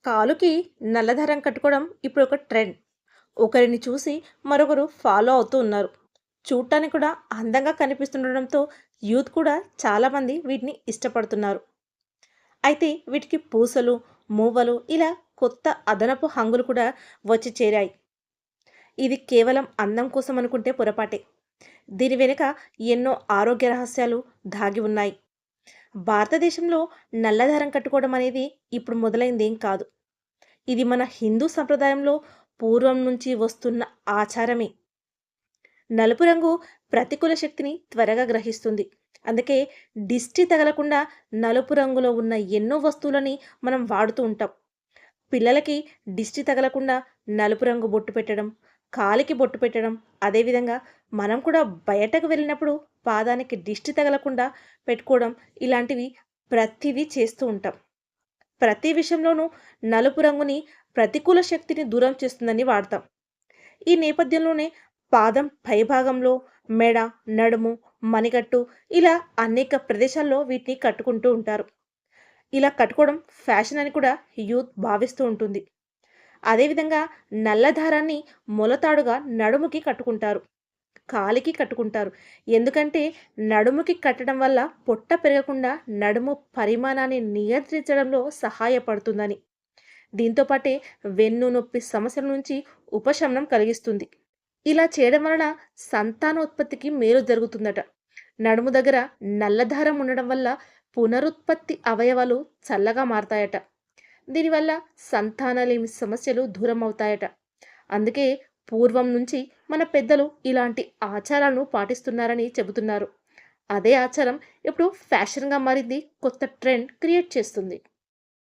కాలుకి నల్లదారం కట్టుకోవడం ఇప్పుడు ఒక ట్రెండ్. ఒకరిని చూసి మరొకరు ఫాలో అవుతూ ఉన్నారు. చూడటానికి కూడా అందంగా కనిపిస్తుండడంతో యూత్ కూడా చాలామంది వీటిని ఇష్టపడుతున్నారు. అయితే వీటికి పూసలు, మూవలు ఇలా కొత్త అదనపు హంగులు కూడా వచ్చి చేరాయి. ఇది కేవలం అందం కోసం అనుకుంటే పొరపాటే. దీని వెనుక ఎన్నో ఆరోగ్య రహస్యాలు దాగి ఉన్నాయి. భారతదేశంలో నల్లదారం కట్టుకోవడం అనేది ఇప్పుడు మొదలైందేం కాదు. ఇది మన హిందూ సంప్రదాయంలో పూర్వం నుంచి వస్తున్న ఆచారమే. నలుపు రంగు ప్రతికూల శక్తిని త్వరగా గ్రహిస్తుంది. అందుకే దిష్టి తగలకుండా నలుపు రంగులో ఉన్న ఎన్నో వస్తువులని మనం వాడుతూ ఉంటాం. పిల్లలకి దిష్టి తగలకుండా నలుపు రంగు బొట్టు పెట్టడం, కాలికి బొట్టు పెట్టడం, అదేవిధంగా మనం కూడా బయటకు వెళ్ళినప్పుడు పాదానికి దిష్టి తగలకుండా పెట్టుకోవడం ఇలాంటివి ప్రతిదీ చేస్తూ ఉంటాం. ప్రతి విషయంలోనూ నలుపు రంగుని ప్రతికూల శక్తిని దూరం చేస్తుందని వాడతాం. ఈ నేపథ్యంలోనే పాదం పైభాగంలో మెడ, నడుము, మణికట్టు ఇలా అనేక ప్రదేశాల్లో వీటిని కట్టుకుంటూ ఉంటారు. ఇలా కట్టుకోవడం ఫ్యాషన్ అని కూడా యూత్ భావిస్తూ ఉంటుంది. అదేవిధంగా నల్ల దారాన్ని మొలతాడుగా నడుముకి కట్టుకుంటారు. కాలికి కట్టుకుంటారు. ఎందుకంటే నడుముకి కట్టడం వల్ల పొట్ట పెరగకుండా నడుము పరిమాణాన్ని నియంత్రించడంలో సహాయపడుతుందని. దీంతో పాటే వెన్ను నొప్పి సమస్యల నుంచి ఉపశమనం కలిగిస్తుంది. ఇలా చేయడం వలన సంతానోత్పత్తికి మేలు జరుగుతుందట. నడుము దగ్గర నల్లదారం ఉండడం వల్ల పునరుత్పత్తి అవయవాలు చల్లగా మారతాయట. దీనివల్ల సంతానలేమి సమస్యలు దూరం అవుతాయట. అందుకే పూర్వం నుంచి మన పెద్దలు ఇలాంటి ఆచారాలను పాటిస్తున్నారని చెబుతున్నారు. అదే ఆచారం ఇప్పుడు ఫ్యాషన్గా మారింది, కొత్త ట్రెండ్ క్రియేట్ చేస్తుంది.